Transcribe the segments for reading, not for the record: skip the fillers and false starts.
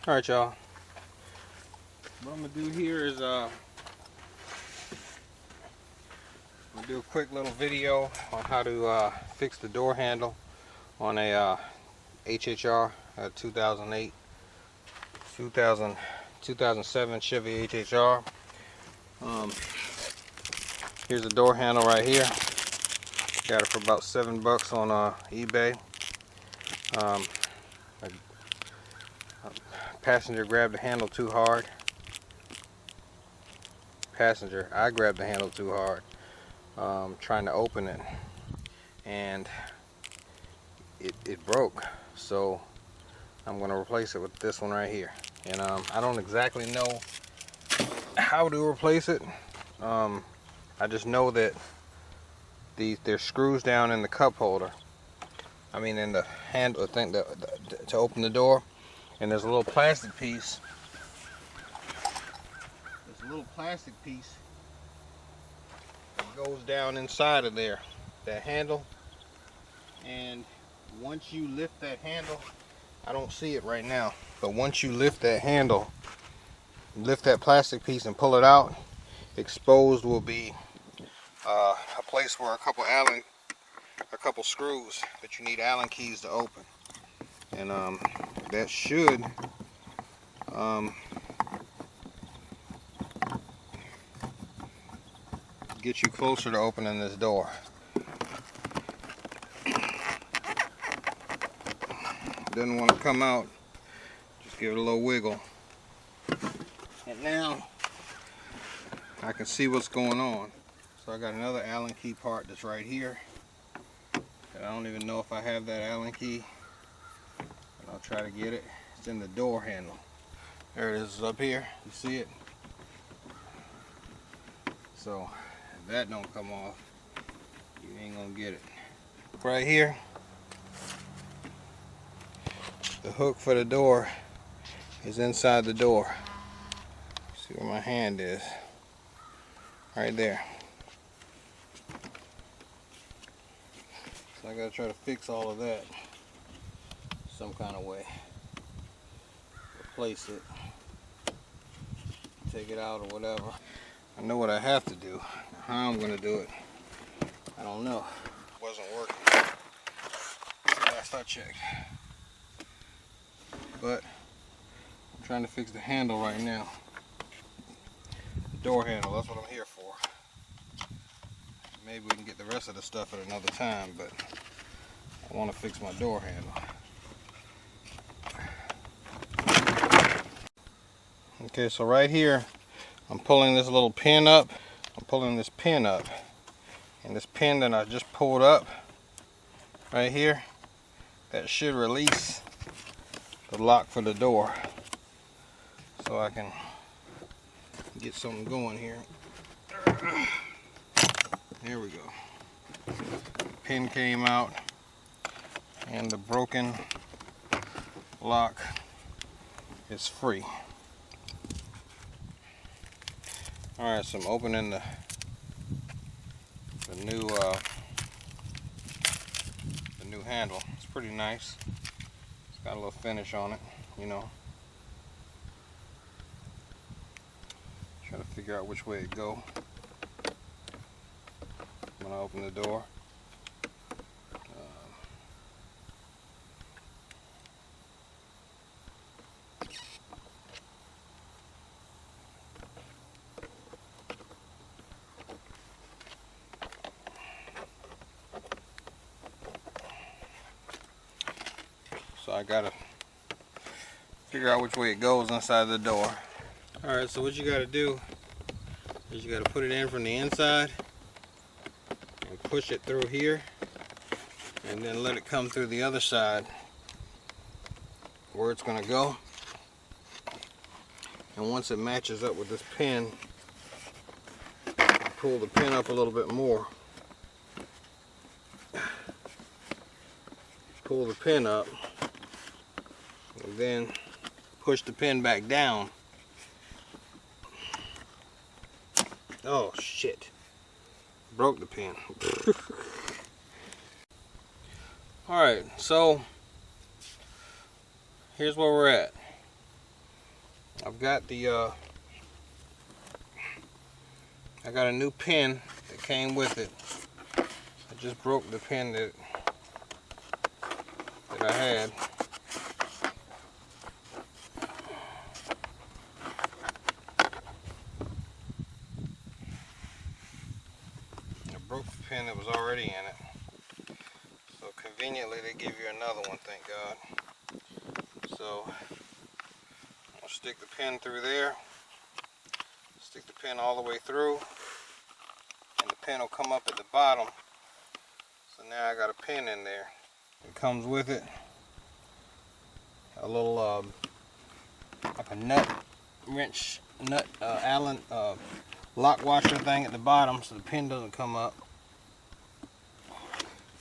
Alright, y'all. What I'm gonna do here is I'm gonna do a quick little video on how to fix the door handle on a HHR 2007 Chevy HHR. Here's the door handle right here. Got it for about $7 on eBay. A passenger grabbed the handle too hard. I grabbed the handle too hard, trying to open it, and it broke. So I'm gonna replace it with this one right here. And I don't exactly know how to replace it. I just know that there's screws down in the cup holder. I mean, in the handle thing to open the door, and there's a little plastic piece. There's a little plastic piece that goes down inside of there, that handle. And once you lift that handle, I don't see it right now, but once you lift that handle, lift that plastic piece and pull it out, exposed will be a place where a couple screws that you need Allen keys to open. And that should get you closer to opening this door. Doesn't want to come out, just give it a little wiggle. And now I can see what's going on. So I got another Allen key part that's right here. And I don't even know if I have that Allen key. And I'll try to get it. It's in the door handle. There it is, up here. You see it? So if that don't come off, you ain't gonna get it. Right here, the hook for the door is inside the door. See where my hand is? Right there. So I gotta try to fix all of that some kind of way. Replace it, take it out or whatever. I know what I have to do. How I'm gonna do it, I don't know. It wasn't working last I checked. But I'm trying to fix the handle right now. The door handle, that's what I'm here for. Maybe we can get the rest of the stuff at another time, but I want to fix my door handle. Okay, so right here, I'm pulling this little pin up. I'm pulling this pin up. And this pin that I just pulled up, right here, that should release the lock for the door. So I can get something going here. There we go. The pin came out and the broken lock is free. Alright, so I'm opening the new handle. It's pretty nice. It's got a little finish on it, you know. Trying to figure out which way it go when I open the door. So I gotta figure out which way it goes inside the door. Alright, so what you gotta do is you gotta put it in from the inside and push it through here, and then let it come through the other side where it's gonna go. And once it matches up with this pin, pull the pin up a little bit more. Pull the pin up, and then push the pin back down. Oh shit, broke the pin. Alright, so here's where we're at. I've got the I got a new pin that came with it. I just broke the pin that I had. I broke the pin that was already in it. So conveniently they give you another one, thank God. So I'll stick the pin through there. Stick the pin all the way through. And the pin will come up at the bottom. So now I got a pin in there. It comes with it a little like a nut wrench, Allen lock washer thing at the bottom, so the pin doesn't come up.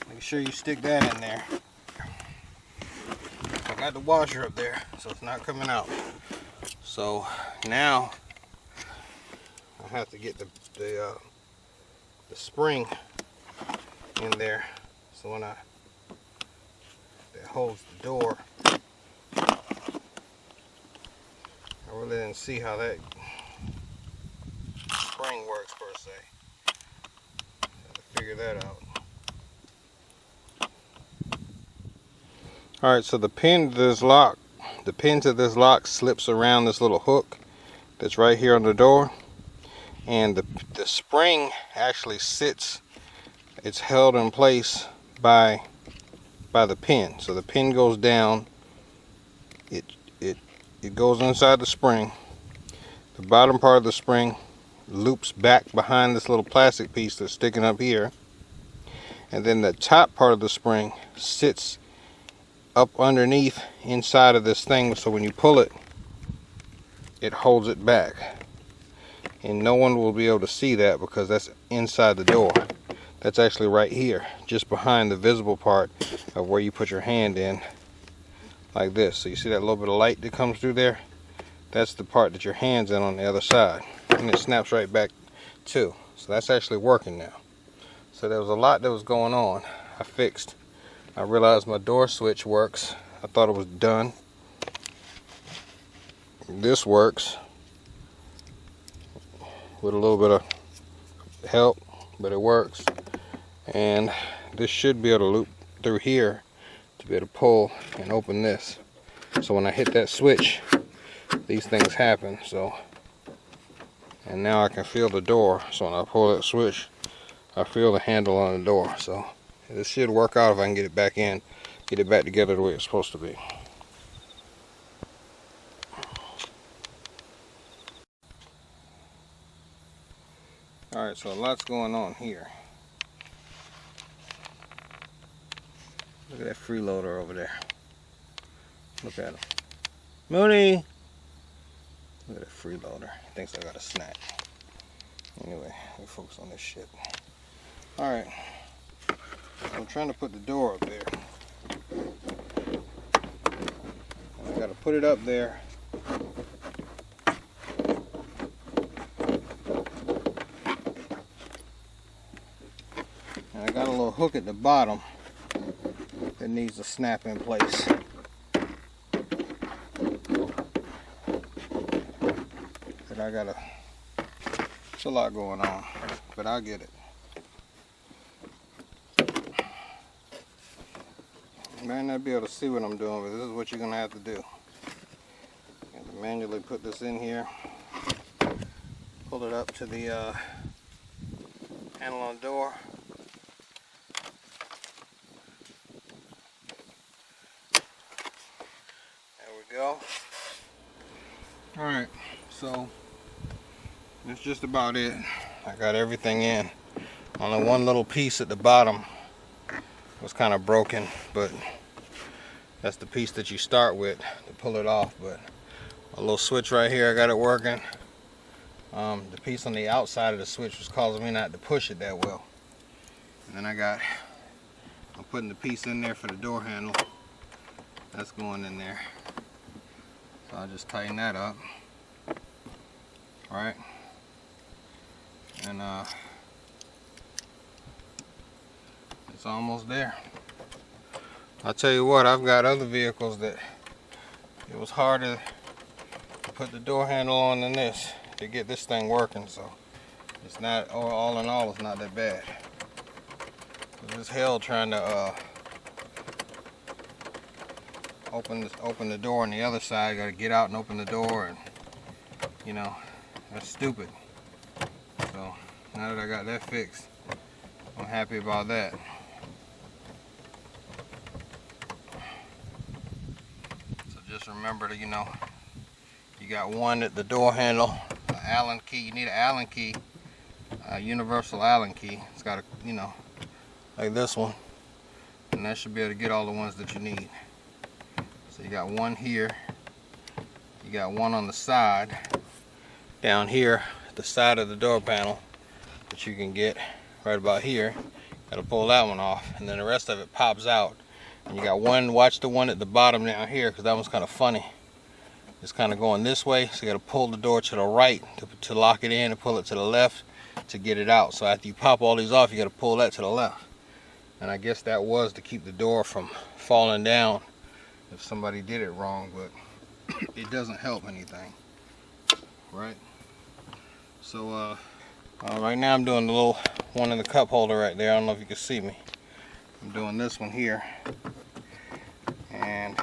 Make sure you stick that in there. I got the washer up there, so it's not coming out. So now I have to get the spring in there. So when that holds the door. I really didn't see how that spring works per se. Got to figure that out. Alright, so the pin to this lock slips around this little hook that's right here on the door. And the spring actually sits, it's held in place by the pin. So the pin goes down, it goes inside the spring. The bottom part of the spring loops back behind this little plastic piece that's sticking up here. And then the top part of the spring sits up underneath inside of this thing, so when you pull it, it holds it back. And no one will be able to see that because that's inside the door. That's actually right here, just behind the visible part of where you put your hand in, like this. So you see that little bit of light that comes through there? That's the part that your hand's in on the other side. And it snaps right back too. So that's actually working now. So there was a lot that was going on. I fixed. I realized my door switch works. I thought it was done. This works with a little bit of help, but it works. And this should be able to loop through here to be able to pull and open this. So when I hit that switch, these things happen. So, and now I can feel the door. So when I pull that switch, I feel the handle on the door. So this should work out if I can get it back in, get it back together the way it's supposed to be. Alright, so a lot's going on here. Look at that freeloader over there. Look at him. Mooney! Look at that freeloader. He thinks I got a snack. Anyway, we focus on this shit. Alright. I'm trying to put the door up there. And I gotta put it up there. And I got a little hook at the bottom that needs to snap in place. But I gotta, it's a lot going on, but I'll get it. You might not be able to see what I'm doing, but this is what you're gonna have to do. You have to manually put this in here, pull it up to the handle on the door. Go. Alright, so that's just about it. I got everything in. Only one little piece at the bottom was kind of broken, but that's the piece that you start with to pull it off. But a little switch right here, I got it working. The piece on the outside of the switch was causing me not to push it that well. And then I'm putting the piece in there for the door handle. That's going in there. So I'll just tighten that up. Alright. And it's almost there. I'll tell you what, I've got other vehicles that it was harder put the door handle on than this to get this thing working, so it's not, all in all, it's not that bad. It's hell trying to open the door on the other side. Got to get out and open the door, and you know, that's stupid. So now that I got that fixed, I'm happy about that. So just remember to, you know, you got one at the door handle, an Allen key. You need an Allen key, a universal Allen key. It's got a, you know, like this one, and that should be able to get all the ones that you need. So you got one here, you got one on the side, down here at the side of the door panel that you can get right about here. Got to pull that one off, and then the rest of it pops out. And you got one, watch the one at the bottom down here, because that one's kind of funny. It's kind of going this way, so you got to pull the door to the right to lock it in, and pull it to the left to get it out. So after you pop all these off, you got to pull that to the left. And I guess that was to keep the door from falling down if somebody did it wrong, but it doesn't help anything, right? So right now I'm doing the little one in the cup holder right there. I don't know if you can see me. I'm doing this one here, and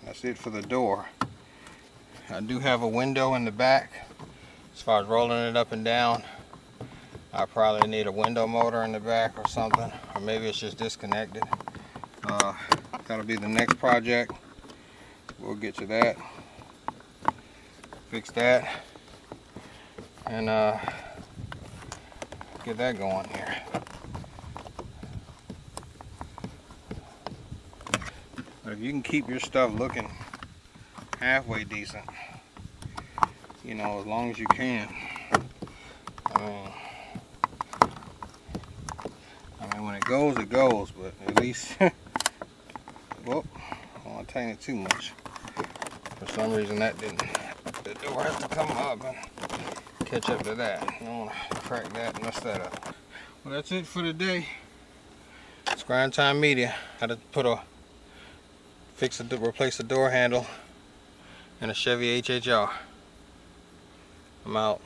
that's it for the door. I do have a window in the back. As far as rolling it up and down, I probably need a window motor in the back or something, or maybe it's just disconnected. That'll be the next project. We'll get to that, fix that, and get that going here. But if you can keep your stuff looking halfway decent, you know, as long as you can. I mean, when it goes, but at least, whoop, I don't want to tighten it too much. For some reason that didn't, the door has to come up and catch up to that. I don't want to crack that and mess that up. Well, that's it for today. It's Grind Time Media. Had to replace the door handle in a Chevy Hhr. I'm out.